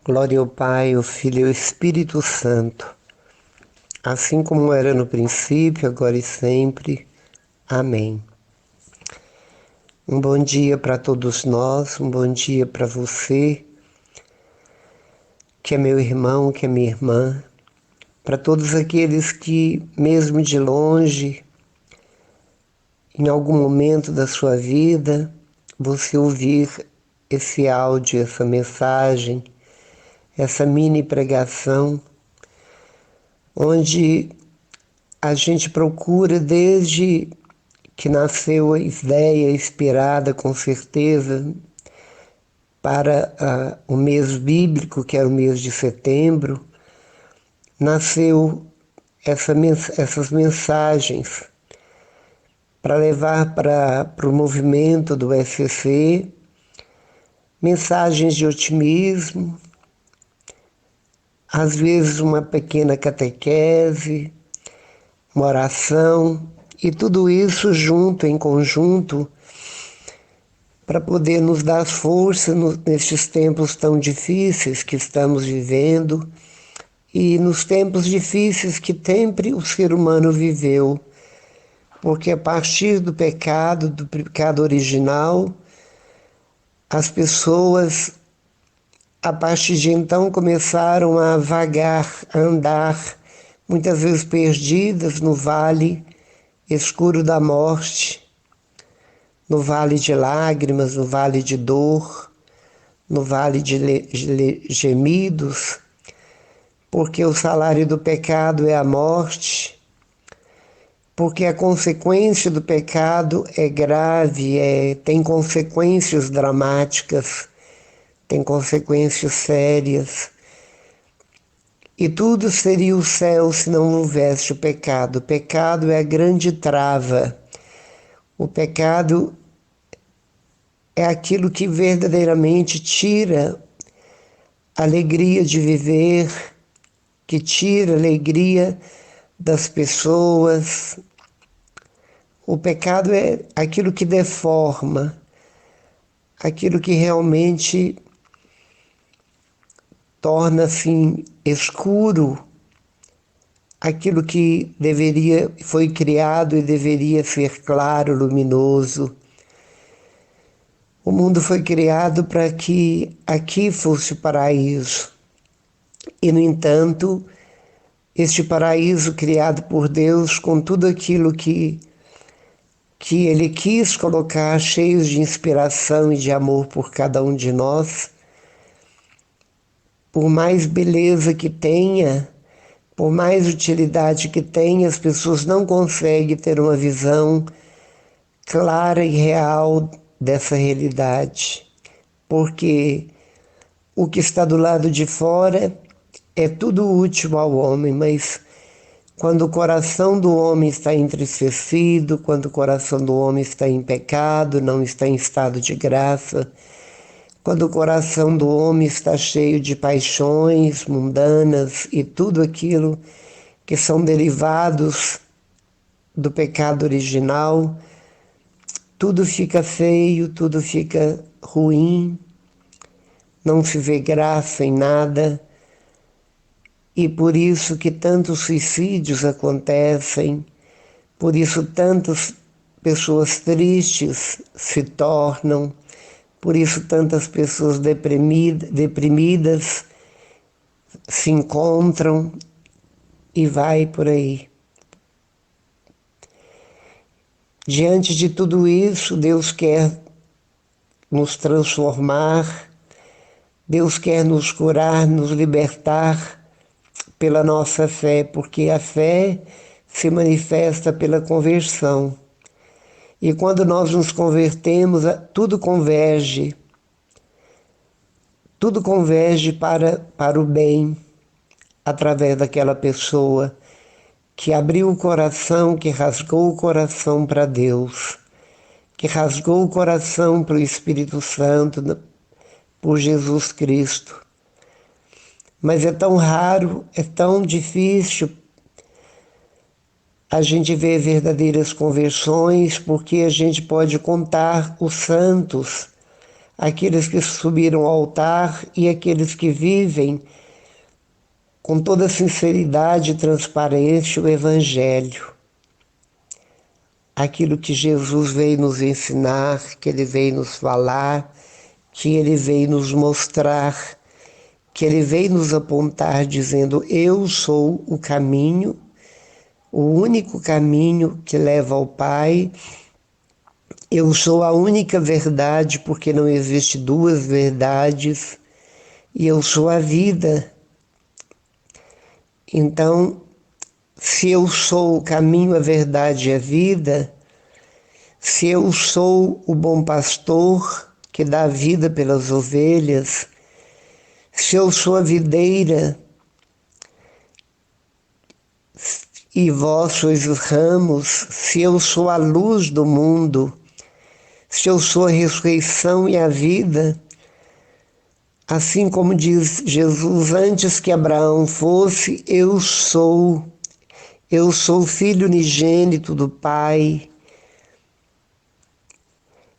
Glória ao Pai, ao Filho e ao Espírito Santo, assim como era no princípio, agora e sempre. Amém. Um bom dia para todos nós, um bom dia para você, que é meu irmão, que é minha irmã, para todos aqueles que, mesmo de longe, em algum momento da sua vida, você ouvir esse áudio, essa mensagem, essa mini pregação, onde a gente procura desde que nasceu a ideia inspirada, com certeza, para o mês bíblico, que era o mês de setembro, nasceu essas mensagens para levar para o movimento do SCC, mensagens de otimismo, às vezes uma pequena catequese, uma oração, e tudo isso junto, em conjunto, para poder nos dar força nestes tempos tão difíceis que estamos vivendo e nos tempos difíceis que sempre o ser humano viveu, porque a partir do pecado original, as pessoas, a partir de então, começaram a vagar, a andar, muitas vezes perdidas no vale escuro da morte, no vale de lágrimas, no vale de dor, no vale de gemidos, porque o salário do pecado é a morte, porque a consequência do pecado é grave, tem consequências dramáticas, tem consequências sérias. E tudo seria o céu se não houvesse o pecado. O pecado é a grande trava. O pecado é aquilo que verdadeiramente tira a alegria de viver, que tira a alegria das pessoas. O pecado é aquilo que deforma, aquilo que realmente torna assim escuro aquilo que foi criado e deveria ser claro, luminoso. O mundo foi criado para que aqui fosse o paraíso. E, no entanto, este paraíso criado por Deus, com tudo aquilo que Ele quis colocar, cheios de inspiração e de amor por cada um de nós, por mais beleza que tenha, por mais utilidade que tenha, as pessoas não conseguem ter uma visão clara e real dessa realidade, porque o que está do lado de fora é tudo útil ao homem, mas quando o coração do homem está entristecido, quando o coração do homem está em pecado, não está em estado de graça, quando o coração do homem está cheio de paixões mundanas e tudo aquilo que são derivados do pecado original, tudo fica feio, tudo fica ruim, não se vê graça em nada, e por isso que tantos suicídios acontecem, por isso tantas pessoas tristes se tornam, por isso tantas pessoas deprimidas se encontram e vai por aí. Diante de tudo isso, Deus quer nos transformar, Deus quer nos curar, nos libertar pela nossa fé, porque a fé se manifesta pela conversão. E quando nós nos convertemos, tudo converge para o bem, através daquela pessoa que abriu o coração, que rasgou o coração para Deus, que rasgou o coração para o Espírito Santo, por Jesus Cristo. Mas é tão raro, é tão difícil a gente ver verdadeiras conversões, porque a gente pode contar os santos aqueles que subiram ao altar e aqueles que vivem com toda sinceridade e transparência o Evangelho. Aquilo que Jesus veio nos ensinar, que Ele veio nos falar, que Ele veio nos mostrar, que Ele veio nos apontar dizendo: eu sou o caminho, o único caminho que leva ao Pai. Eu sou a única verdade, porque não existe duas verdades, e eu sou a vida. Então, se eu sou o caminho, a verdade e a vida, se eu sou o bom pastor que dá vida pelas ovelhas, se eu sou a videira e vós sois os ramos, se eu sou a luz do mundo, se eu sou a ressurreição e a vida, assim como diz Jesus, antes que Abraão fosse, eu sou o Filho unigênito do Pai.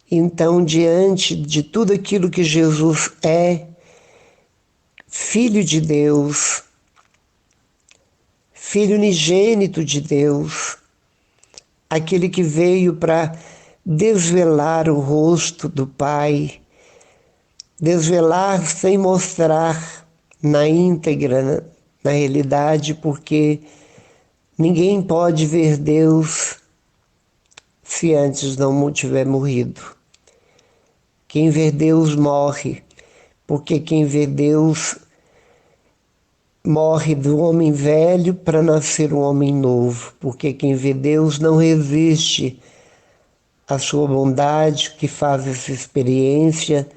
Então, diante de tudo aquilo que Jesus é, Filho de Deus, Filho unigênito de Deus, aquele que veio para desvelar o rosto do Pai, desvelar sem mostrar na íntegra, na realidade, porque ninguém pode ver Deus se antes não tiver morrido. Quem vê Deus morre, porque quem vê Deus morre do homem velho para nascer um homem novo, porque quem vê Deus não resiste à sua bondade, que faz essa experiência,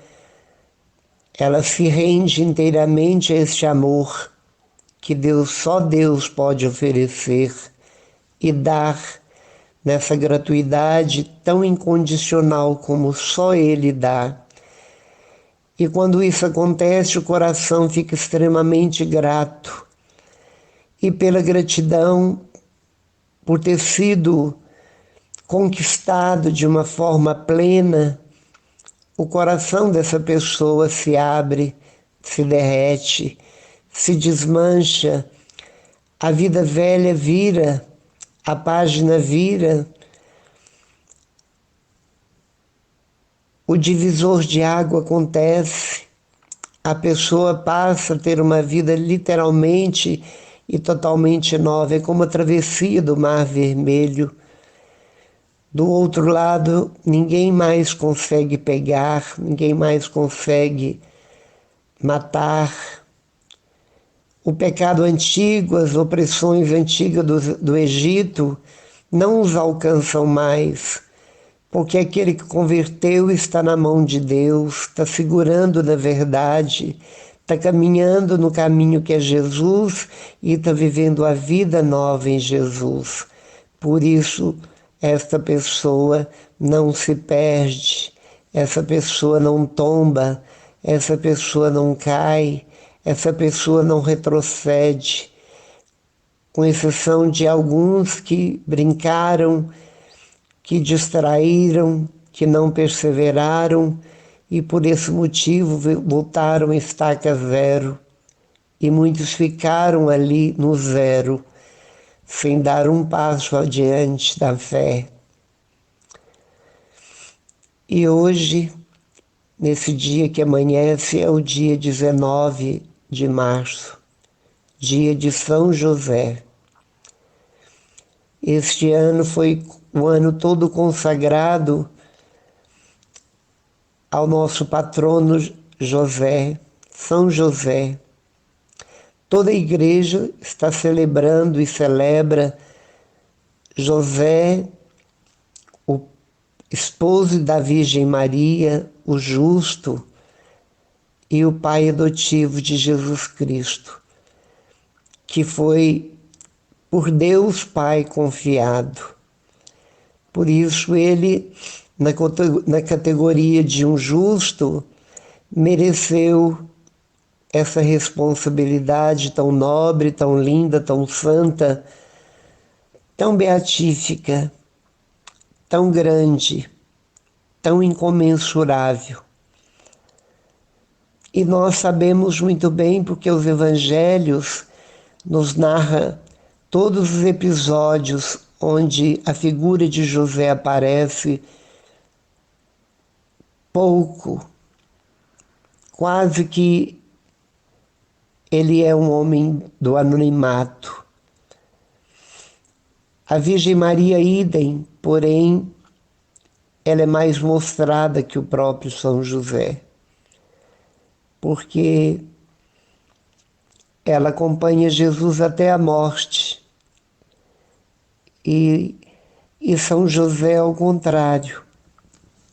ela se rende inteiramente a este amor que só Deus pode oferecer e dar nessa gratuidade tão incondicional como só Ele dá. E quando isso acontece, o coração fica extremamente grato. E pela gratidão, por ter sido conquistado de uma forma plena, o coração dessa pessoa se abre, se derrete, se desmancha, a vida velha vira, a página vira, o divisor de água acontece, a pessoa passa a ter uma vida literalmente e totalmente nova. É como a travessia do Mar Vermelho. Do outro lado, ninguém mais consegue pegar, ninguém mais consegue matar. O pecado antigo, as opressões antigas do Egito não os alcançam mais, porque aquele que converteu está na mão de Deus, está segurando na verdade, está caminhando no caminho que é Jesus e está vivendo a vida nova em Jesus. Por isso, esta pessoa não se perde, essa pessoa não tomba, essa pessoa não cai, essa pessoa não retrocede, com exceção de alguns que brincaram, que distraíram, que não perseveraram e por esse motivo voltaram em estaca zero. E muitos ficaram ali no zero, sem dar um passo adiante da fé. E hoje, nesse dia que amanhece, é o dia 19 de março, dia de São José. Este ano foi o ano todo consagrado ao nosso patrono José, São José. Toda a igreja está celebrando e celebra José, o esposo da Virgem Maria, o justo, e o pai adotivo de Jesus Cristo, que foi por Deus Pai confiado. Por isso ele, na categoria de um justo, mereceu essa responsabilidade tão nobre, tão linda, tão santa, tão beatífica, tão grande, tão incomensurável. E nós sabemos muito bem, porque os evangelhos nos narram todos os episódios onde a figura de José aparece pouco, quase que ele é um homem do anonimato. A Virgem Maria, idem, porém, ela é mais mostrada que o próprio São José, porque ela acompanha Jesus até a morte. E São José, ao contrário,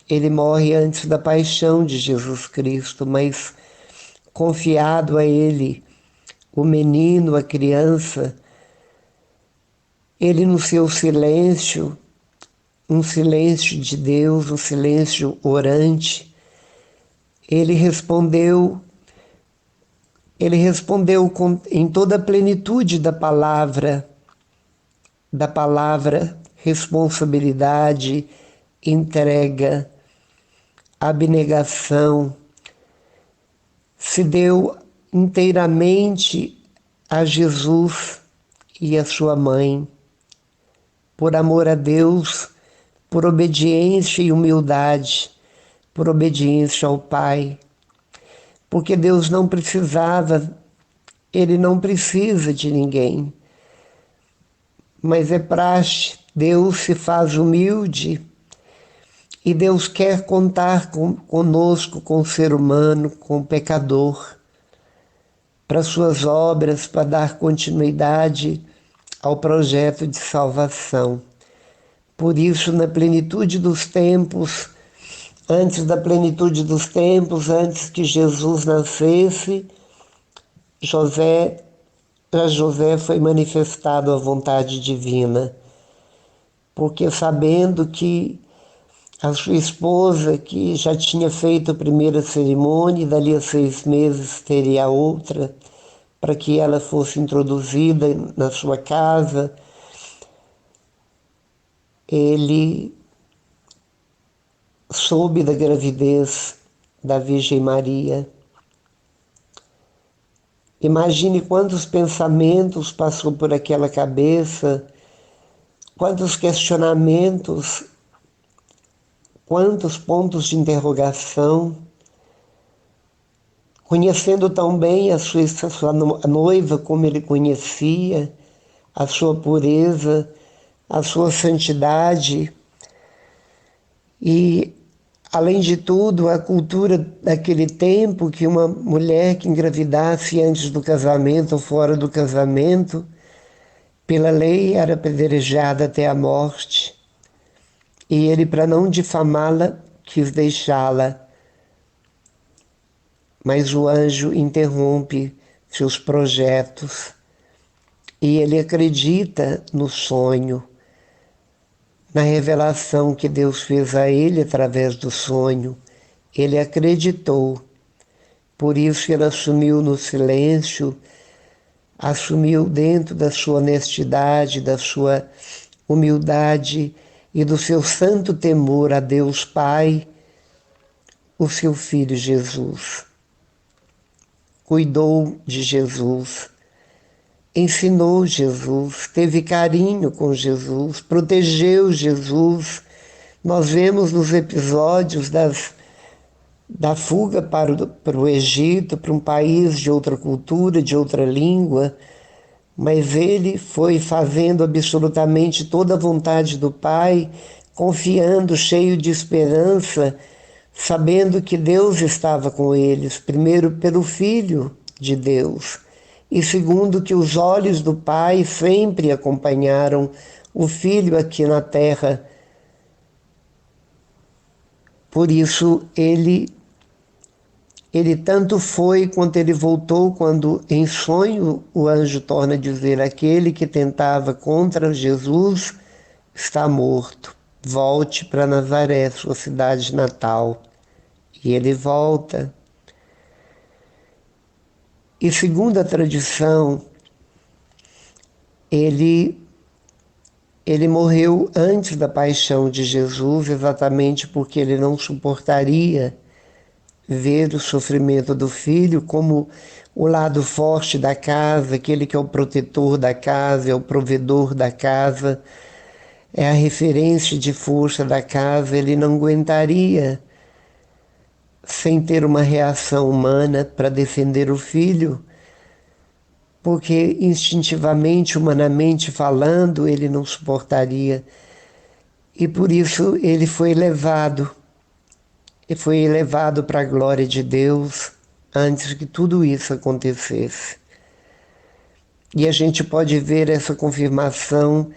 ele morre antes da paixão de Jesus Cristo, mas confiado a ele, o menino, a criança, ele no seu silêncio, um silêncio de Deus, um silêncio orante, ele respondeu em toda a plenitude da palavra responsabilidade, entrega, abnegação, se deu inteiramente a Jesus e a sua mãe, por amor a Deus, por obediência e humildade, por obediência ao Pai, porque Deus não precisava, Ele não precisa de ninguém, mas é praxe, Deus se faz humilde e Deus quer contar conosco, com o ser humano, com o pecador, para suas obras, para dar continuidade ao projeto de salvação. Por isso, na plenitude dos tempos, antes da plenitude dos tempos, antes que Jesus nascesse, a José foi manifestado a vontade divina, porque sabendo que a sua esposa, que já tinha feito a primeira cerimônia, e dali a 6 meses teria a outra, para que ela fosse introduzida na sua casa, ele soube da gravidez da Virgem Maria. Imagine quantos pensamentos passou por aquela cabeça, quantos questionamentos, quantos pontos de interrogação, conhecendo tão bem a sua noiva como ele conhecia, a sua pureza, a sua santidade e, além de tudo, a cultura daquele tempo, que uma mulher que engravidasse antes do casamento ou fora do casamento, pela lei era apedrejada até a morte. E ele, para não difamá-la, quis deixá-la. Mas o anjo interrompe seus projetos e ele acredita no sonho, na revelação que Deus fez a ele através do sonho. Ele acreditou. Por isso ele assumiu no silêncio, assumiu dentro da sua honestidade, da sua humildade e do seu santo temor a Deus Pai, o seu filho Jesus. Cuidou de Jesus, ensinou Jesus, teve carinho com Jesus, protegeu Jesus. Nós vemos nos episódios da fuga para o Egito, para um país de outra cultura, de outra língua, mas ele foi fazendo absolutamente toda a vontade do Pai, confiando, cheio de esperança, sabendo que Deus estava com eles, primeiro pelo Filho de Deus, e segundo que os olhos do Pai sempre acompanharam o Filho aqui na terra. Por isso ele tanto foi quanto ele voltou, quando em sonho o anjo torna a dizer: aquele que tentava contra Jesus está morto. Volte para Nazaré, sua cidade natal. E ele volta. E segundo a tradição, ele morreu antes da paixão de Jesus, exatamente porque ele não suportaria ver o sofrimento do filho como o lado forte da casa, aquele que é o protetor da casa, é o provedor da casa, é a referência de força da casa. Ele não aguentaria sem ter uma reação humana para defender o filho, porque instintivamente, humanamente falando, ele não suportaria. E por isso ele foi levado. E foi elevado para a glória de Deus antes que tudo isso acontecesse. E a gente pode ver essa confirmação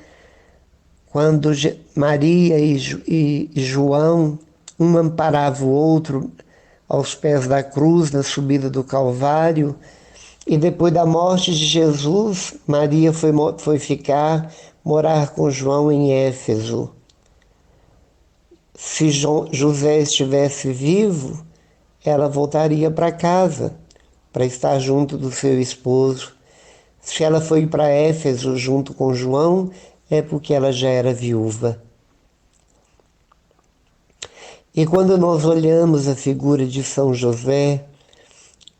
quando Maria e João, um amparava o outro aos pés da cruz, na subida do Calvário, e depois da morte de Jesus, Maria foi morar com João em Éfeso. Se José estivesse vivo, ela voltaria para casa para estar junto do seu esposo. Se ela foi para Éfeso junto com João, é porque ela já era viúva. E quando nós olhamos a figura de São José,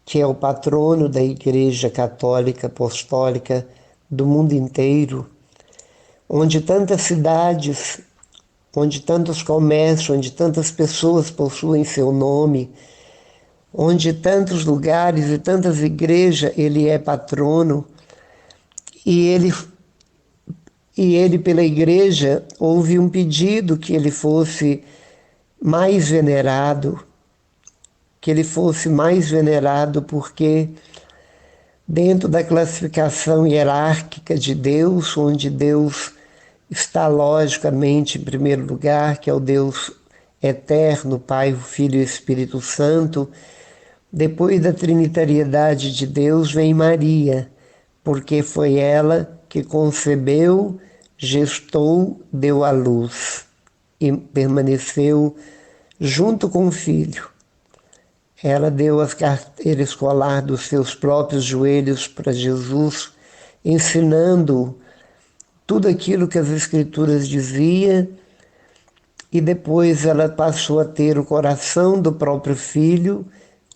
que é o patrono da Igreja Católica Apostólica do mundo inteiro, onde tantas cidades, onde tantos comércios, onde tantas pessoas possuem seu nome, onde tantos lugares e tantas igrejas ele é patrono, e ele pela igreja houve um pedido que ele fosse mais venerado, porque dentro da classificação hierárquica de Deus, onde Deus está logicamente em primeiro lugar, que é o Deus eterno, Pai, Filho e Espírito Santo, depois da trinitariedade de Deus vem Maria, porque foi ela que concebeu, gestou, deu à luz e permaneceu junto com o filho. Ela deu a carteira escolar dos seus próprios joelhos para Jesus, ensinando tudo aquilo que as Escrituras diziam, e depois ela passou a ter o coração do próprio filho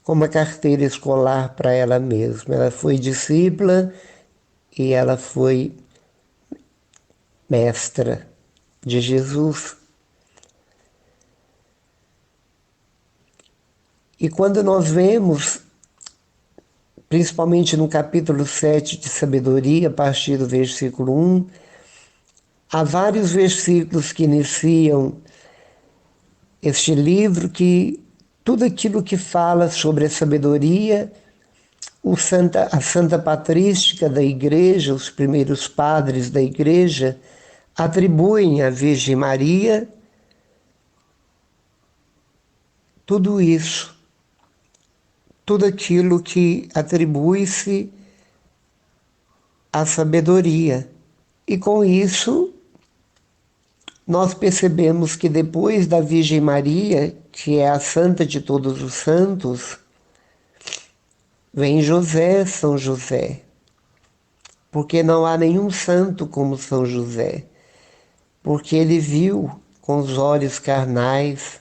como a carteira escolar para ela mesma. Ela foi discípula e ela foi mestra de Jesus. E quando nós vemos, principalmente no capítulo 7 de Sabedoria, a partir do versículo 1, há vários versículos que iniciam este livro, que tudo aquilo que fala sobre a sabedoria, a santa patrística da igreja, os primeiros padres da igreja, atribuem à Virgem Maria tudo isso, tudo aquilo que atribui-se à sabedoria. E com isso, nós percebemos que depois da Virgem Maria, que é a santa de todos os santos, vem José, São José. Porque não há nenhum santo como São José. Porque ele viu com os olhos carnais,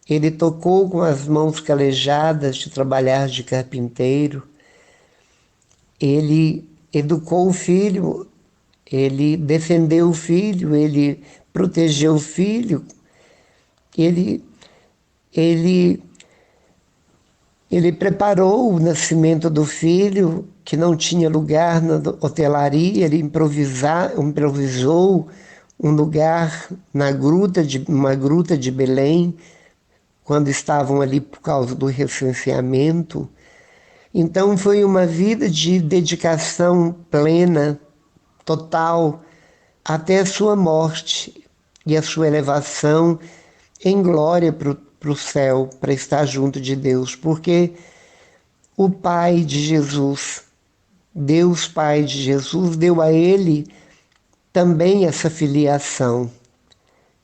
ele tocou com as mãos calejadas de trabalhar de carpinteiro, ele educou o filho, ele defendeu o filho, ele protegeu o filho, ele, ele, ele preparou o nascimento do filho, que não tinha lugar na hotelaria, ele improvisou um lugar uma gruta de Belém, quando estavam ali por causa do recenseamento. Então foi uma vida de dedicação plena, total, até a sua morte e a sua elevação em glória para o céu, para estar junto de Deus, porque o Pai de Jesus, Deus Pai de Jesus, deu a ele também essa filiação,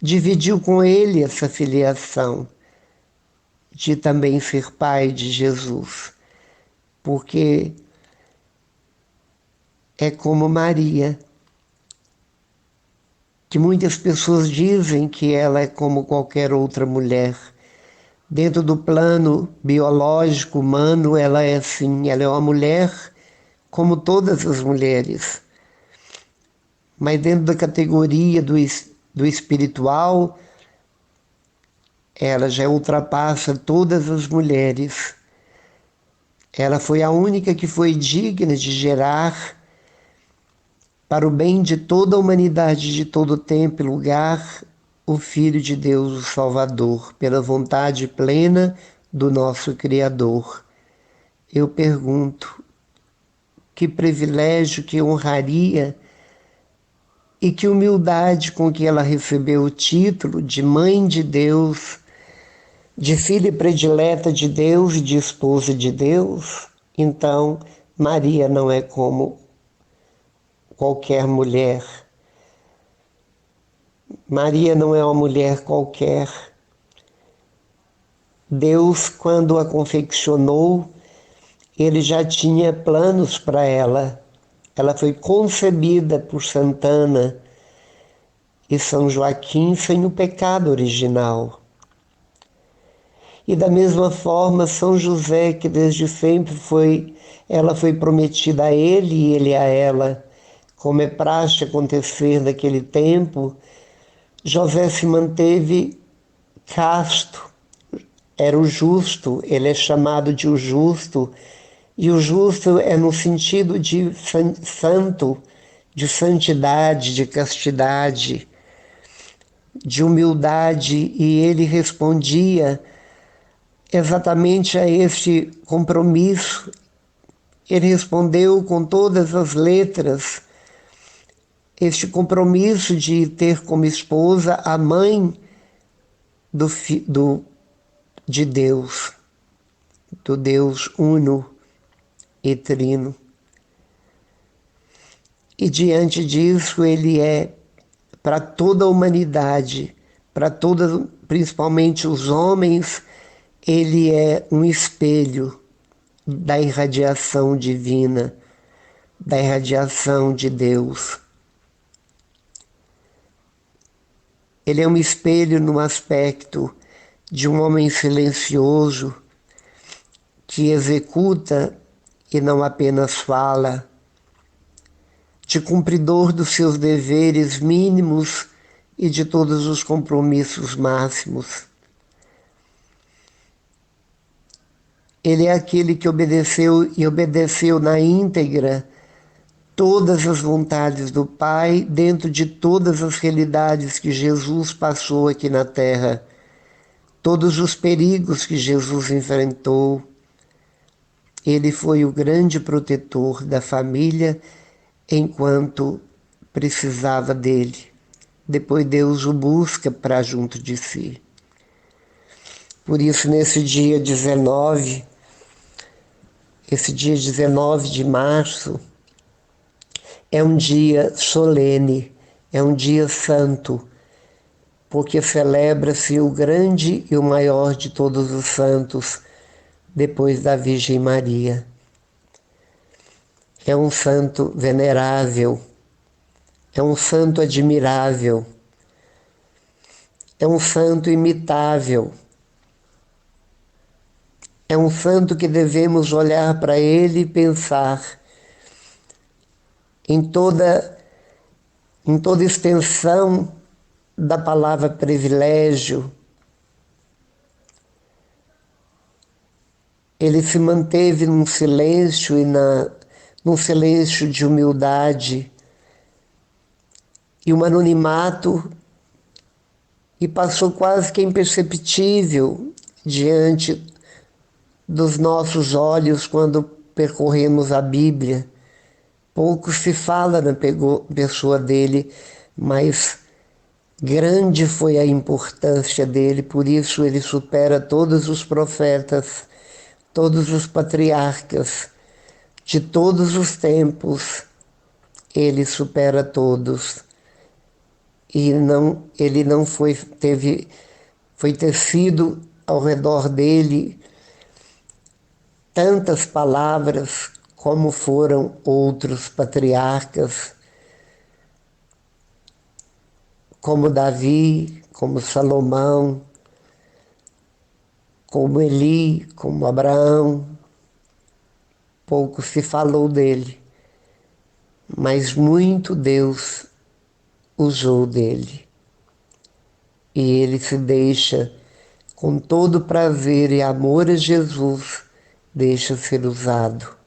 dividiu com ele essa filiação de também ser Pai de Jesus, porque é como Maria, que muitas pessoas dizem que ela é como qualquer outra mulher. Dentro do plano biológico humano, ela é assim, ela é uma mulher como todas as mulheres. Mas dentro da categoria do espiritual, ela já ultrapassa todas as mulheres. Ela foi a única que foi digna de gerar, para o bem de toda a humanidade de todo tempo e lugar, o Filho de Deus, o Salvador, pela vontade plena do nosso Criador. Eu pergunto, que privilégio, que honraria e que humildade com que ela recebeu o título de Mãe de Deus, de filha predileta de Deus e de esposa de Deus. Então, Maria não é como qualquer mulher. Maria não é uma mulher qualquer. Deus, quando a confeccionou, ele já tinha planos para ela. Ela foi concebida por Santana e São Joaquim sem o pecado original. E da mesma forma, São José, que desde sempre ela foi prometida a ele e ele a ela, como é praxe acontecer naquele tempo, José se manteve casto, era o justo, ele é chamado de o justo, e o justo é no sentido de santo, de santidade, de castidade, de humildade, e ele respondia exatamente a este compromisso. Ele respondeu com todas as letras este compromisso de ter como esposa a mãe de Deus, do Deus uno e trino. E diante disso ele é para toda a humanidade, para toda, principalmente os homens, ele é um espelho da irradiação divina, da irradiação de Deus. Ele é um espelho no aspecto de um homem silencioso que executa e não apenas fala, de cumpridor dos seus deveres mínimos e de todos os compromissos máximos. Ele é aquele que obedeceu e obedeceu na íntegra todas as vontades do Pai dentro de todas as realidades que Jesus passou aqui na Terra, todos os perigos que Jesus enfrentou. Ele foi o grande protetor da família enquanto precisava dele. Depois Deus o busca para junto de si. Por isso, nesse dia 19, esse dia 19 de março, é um dia solene, é um dia santo, porque celebra-se o grande e o maior de todos os santos, depois da Virgem Maria. É um santo venerável, é um santo admirável, é um santo imitável, é um santo que devemos olhar para ele e pensar em toda extensão da palavra privilégio. Ele se manteve num silêncio num silêncio de humildade e um anonimato, e passou quase que imperceptível diante dos nossos olhos quando percorremos a Bíblia. Pouco se fala na pessoa dele, mas grande foi a importância dele, por isso ele supera todos os profetas, todos os patriarcas de todos os tempos. Ele supera todos. E ele não foi tecido ao redor dele tantas palavras como foram outros patriarcas, como Davi, como Salomão, como Eli, como Abraão. Pouco se falou dele, mas muito Deus usou dele. E ele se deixa, com todo prazer e amor a Jesus, deixa ser usado.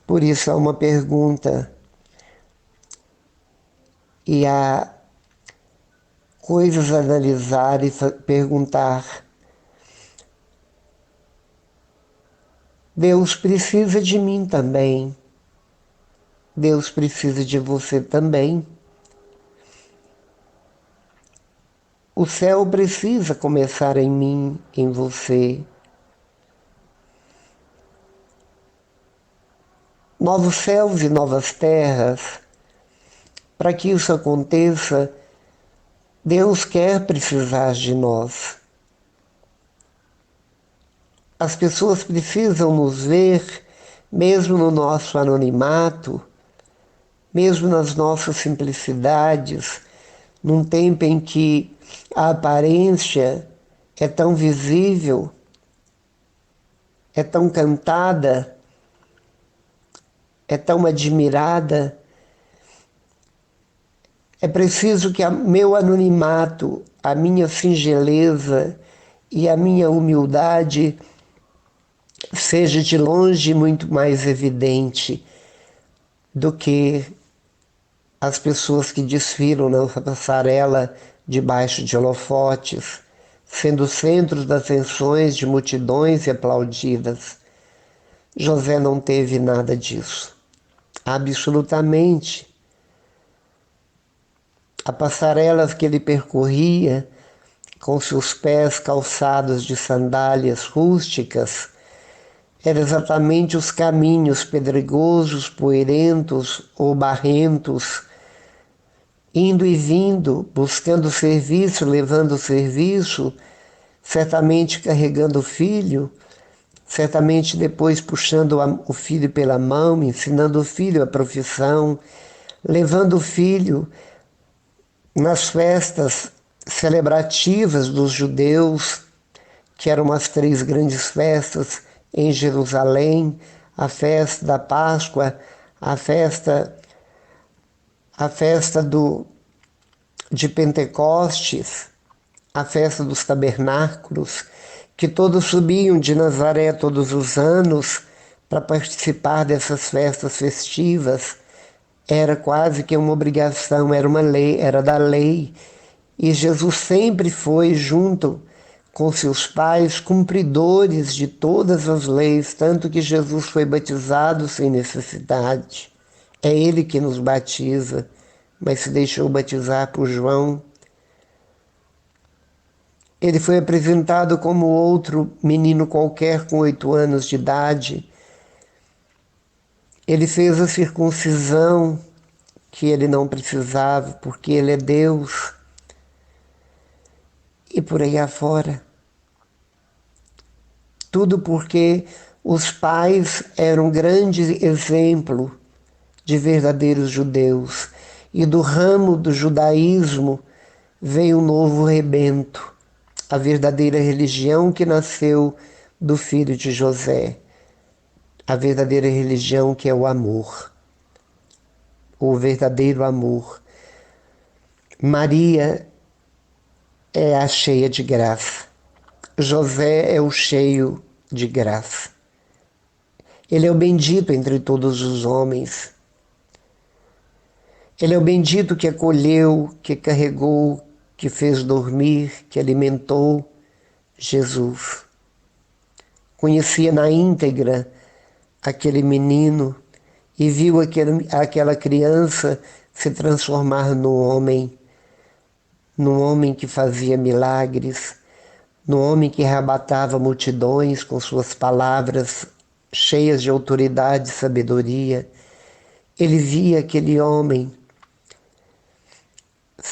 Por isso há uma pergunta, e há coisas a analisar e perguntar. Deus precisa de mim também. Deus precisa de você também. O céu precisa começar em mim, em você. Novos céus e novas terras. Para que isso aconteça, Deus quer precisar de nós. As pessoas precisam nos ver, mesmo no nosso anonimato, mesmo nas nossas simplicidades, num tempo em que a aparência é tão visível, é tão cantada, é tão admirada. É preciso que o meu anonimato, a minha singeleza e a minha humildade seja de longe muito mais evidente do que as pessoas que desfilam na passarela debaixo de holofotes, sendo centros das atenções de multidões e aplaudidas. José não teve nada disso. Absolutamente. A passarela que ele percorria, com seus pés calçados de sandálias rústicas, eram exatamente os caminhos pedregosos, poeirentos ou barrentos, indo e vindo, buscando serviço, levando serviço, certamente carregando o filho, certamente depois puxando o filho pela mão, ensinando o filho a profissão, levando o filho nas festas celebrativas dos judeus, que eram as 3 grandes festas em Jerusalém, a festa da Páscoa, a festa de Pentecostes, a festa dos tabernáculos, que todos subiam de Nazaré todos os anos para participar dessas festas festivas. Era quase que uma obrigação, era uma lei, era da lei. E Jesus sempre foi, junto com seus pais, cumpridores de todas as leis, tanto que Jesus foi batizado sem necessidade. É Ele que nos batiza, mas se deixou batizar por João. Ele foi apresentado como outro menino qualquer com 8 anos de idade. Ele fez a circuncisão que ele não precisava, porque ele é Deus. E por aí afora. Tudo porque os pais eram um grande exemplo de verdadeiros judeus. E do ramo do judaísmo veio um novo rebento, a verdadeira religião que nasceu do filho de José, a verdadeira religião que é o amor, o verdadeiro amor. Maria é a cheia de graça, José é o cheio de graça. Ele é o bendito entre todos os homens. Ele é o bendito que acolheu, que carregou, que fez dormir, que alimentou Jesus. Conhecia na íntegra aquele menino e viu aquela criança se transformar num homem que fazia milagres, num homem que arrebatava multidões com suas palavras cheias de autoridade e sabedoria. Ele via aquele homem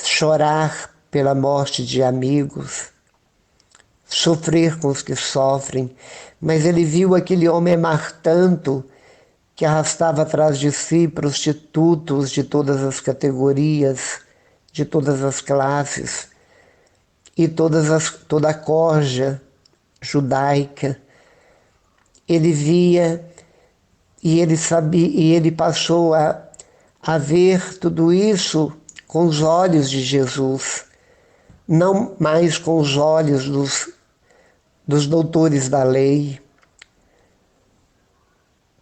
chorar pela morte de amigos, sofrer com os que sofrem, mas ele viu aquele homem amar tanto que arrastava atrás de si prostitutos de todas as categorias, de todas as classes, e toda a corja judaica. Ele via e ele sabia, e ele passou a ver tudo isso com os olhos de Jesus, não mais com os olhos dos doutores da lei,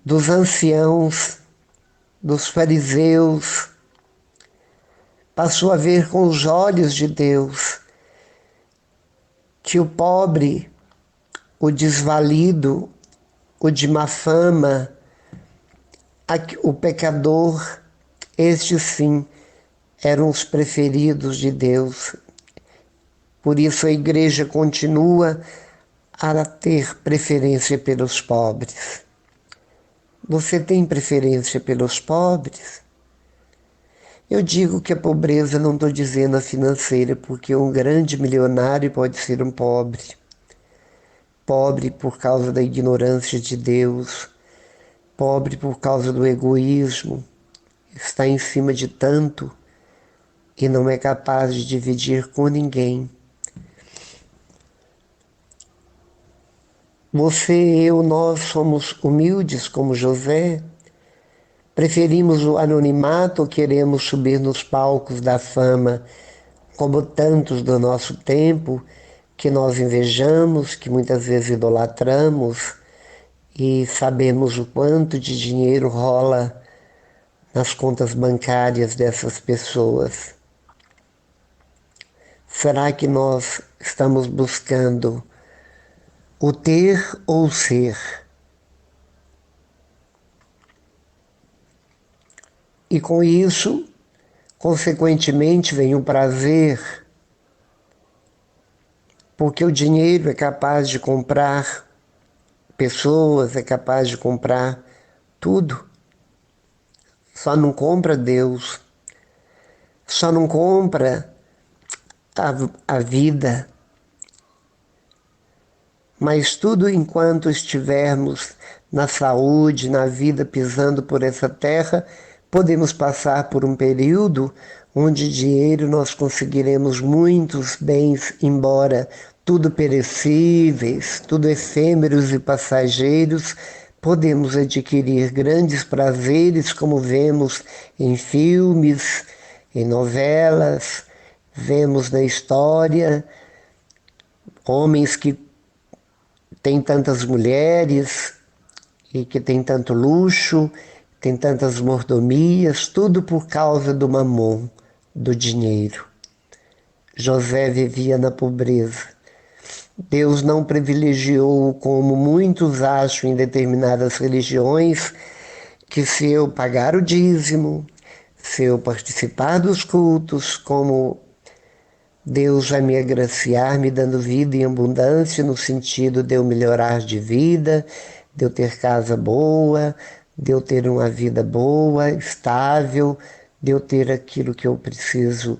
dos anciãos, dos fariseus. Passou a ver com os olhos de Deus que o pobre, o desvalido, o de má fama, o pecador, estes sim eram os preferidos de Deus. Por isso a igreja continua a ter preferência pelos pobres. Você tem preferência pelos pobres? Eu digo que a pobreza, não estou dizendo a financeira, porque um grande milionário pode ser um pobre. Pobre por causa da ignorância de Deus, pobre por causa do egoísmo, está em cima de tanto e não é capaz de dividir com ninguém. Você e eu, nós somos humildes como José, preferimos o anonimato ou queremos subir nos palcos da fama, como tantos do nosso tempo, que nós invejamos, que muitas vezes idolatramos e sabemos o quanto de dinheiro rola nas contas bancárias dessas pessoas. Será que nós estamos buscando o ter ou o ser? E com isso, consequentemente, vem o prazer, porque o dinheiro é capaz de comprar pessoas, é capaz de comprar tudo. Só não compra Deus, só não compra a vida. Mas tudo enquanto estivermos na saúde, na vida, pisando por essa terra, podemos passar por um período onde dinheiro nós conseguiremos muitos bens, embora tudo perecíveis, tudo efêmeros e passageiros, podemos adquirir grandes prazeres, como vemos em filmes, em novelas, vemos na história, homens que têm tantas mulheres e que têm tanto luxo, tem tantas mordomias, tudo por causa do mamon, do dinheiro. José vivia na pobreza. Deus não privilegiou, como muitos acham em determinadas religiões, que se eu pagar o dízimo, se eu participar dos cultos, como Deus vai me agraciar, me dando vida em abundância, no sentido de eu melhorar de vida, de eu ter casa boa, de eu ter uma vida boa, estável, de eu ter aquilo que eu preciso,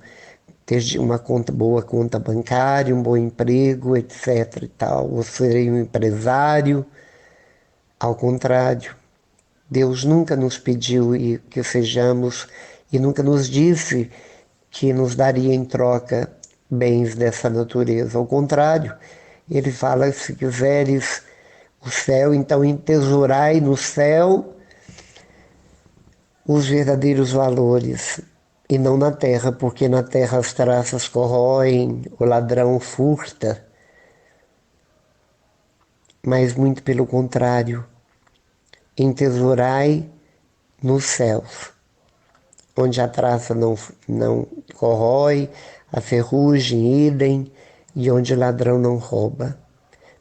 ter uma boa conta bancária, um bom emprego, etc. e tal. Ou serei um empresário. Ao contrário, Deus nunca nos pediu que sejamos e nunca nos disse que nos daria em troca bens dessa natureza. Ao contrário, ele fala: se quiseres o céu, então entesourai no céu os verdadeiros valores e não na terra, porque na terra as traças corroem, o ladrão furta, mas muito pelo contrário, entesourai nos céus, onde a traça não corrói, a ferrugem idem, e onde o ladrão não rouba.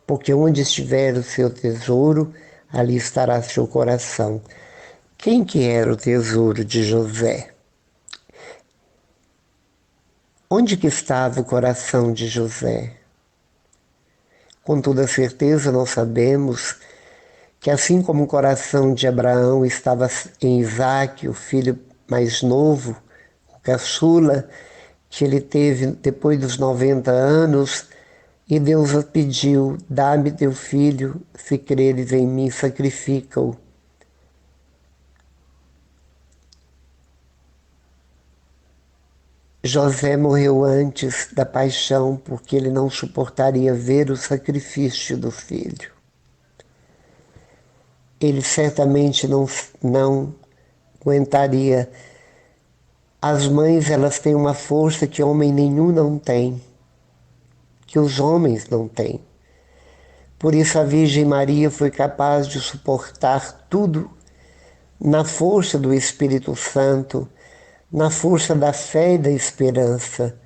Porque onde estiver o seu tesouro, ali estará seu coração. Quem que era o tesouro de José? Onde que estava o coração de José? Com toda certeza nós sabemos que assim como o coração de Abraão estava em Isaque, o filho mais novo, o caçula, que ele teve depois dos 90 anos, e Deus pediu: dá-me teu filho, se creres em mim, sacrifica-o. José morreu antes da paixão porque ele não suportaria ver o sacrifício do filho. Ele certamente não aguentaria. As mães, elas têm uma força que homem nenhum não tem, que os homens não têm. Por isso a Virgem Maria foi capaz de suportar tudo na força do Espírito Santo, na força da fé e da esperança.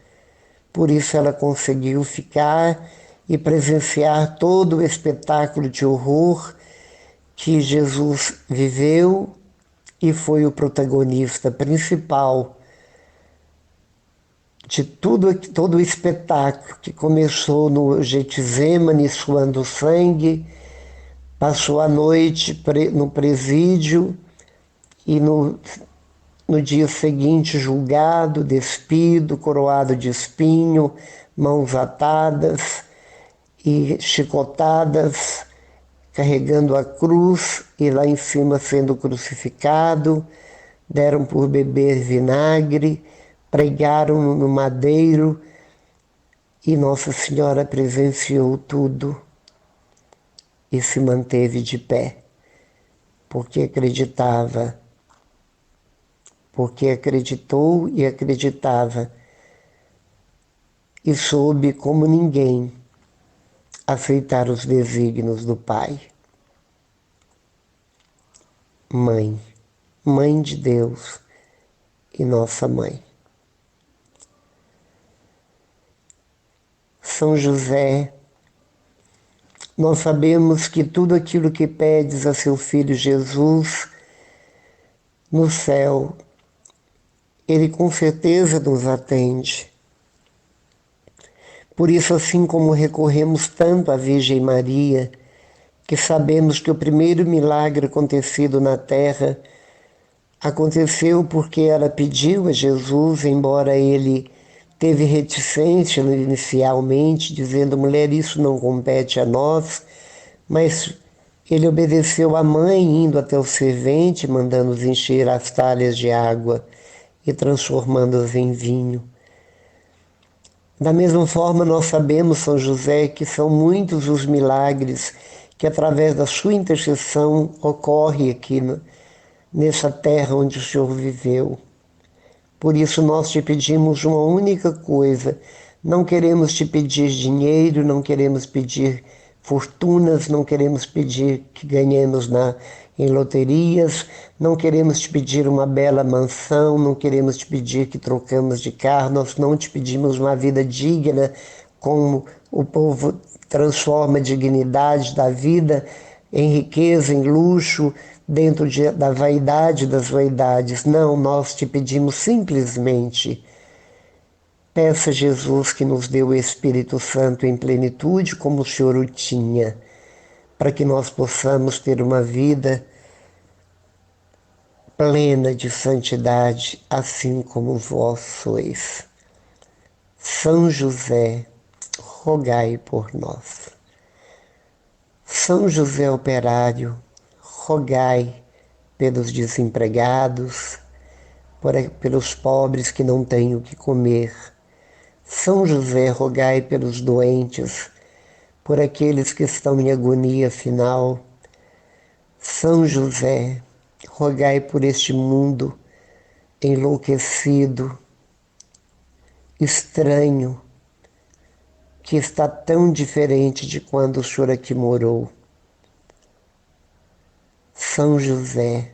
Por isso ela conseguiu ficar e presenciar todo o espetáculo de horror que Jesus viveu e foi o protagonista principal de todo o espetáculo que começou no Getsemane, suando sangue, passou a noite no presídio e no dia seguinte julgado, despido, coroado de espinho, mãos atadas e chicotadas, carregando a cruz e lá em cima sendo crucificado, deram por beber vinagre, pregaram no madeiro e Nossa Senhora presenciou tudo e se manteve de pé, porque acreditava, porque acreditou e acreditava e soube como ninguém aceitar os desígnios do Pai. Mãe, Mãe de Deus e nossa Mãe. São José, nós sabemos que tudo aquilo que pedes a seu Filho Jesus no céu, Ele com certeza nos atende. Por isso, assim como recorremos tanto à Virgem Maria, que sabemos que o primeiro milagre acontecido na terra aconteceu porque ela pediu a Jesus, embora ele teve reticência inicialmente, dizendo: mulher, isso não compete a nós, mas ele obedeceu à mãe, indo até o servente, mandando-os encher as talhas de água e transformando-as em vinho. Da mesma forma, nós sabemos, São José, que são muitos os milagres que, através da sua intercessão, ocorre aqui nessa terra onde o Senhor viveu. Por isso nós te pedimos uma única coisa: não queremos te pedir dinheiro, não queremos pedir fortunas, não queremos pedir que ganhemos em loterias, não queremos te pedir uma bela mansão, não queremos te pedir que trocamos de carro, nós não te pedimos uma vida digna, como o povo transforma a dignidade da vida em riqueza, em luxo, dentro da vaidade das vaidades. Não, nós te pedimos simplesmente: peça a Jesus que nos dê o Espírito Santo em plenitude, como o Senhor o tinha, para que nós possamos ter uma vida plena de santidade, assim como vós sois. São José, rogai por nós. São José Operário, rogai pelos desempregados, pelos pobres que não têm o que comer. São José, rogai pelos doentes, por aqueles que estão em agonia final. São José, rogai por este mundo enlouquecido, estranho, que está tão diferente de quando o Senhor aqui morou. São José,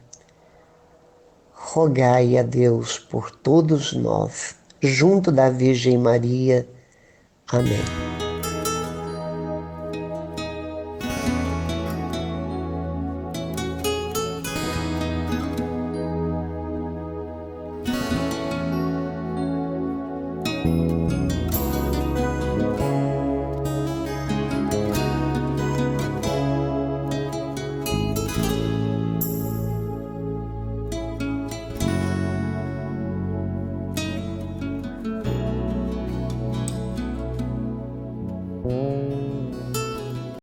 rogai a Deus por todos nós, junto da Virgem Maria. Amém.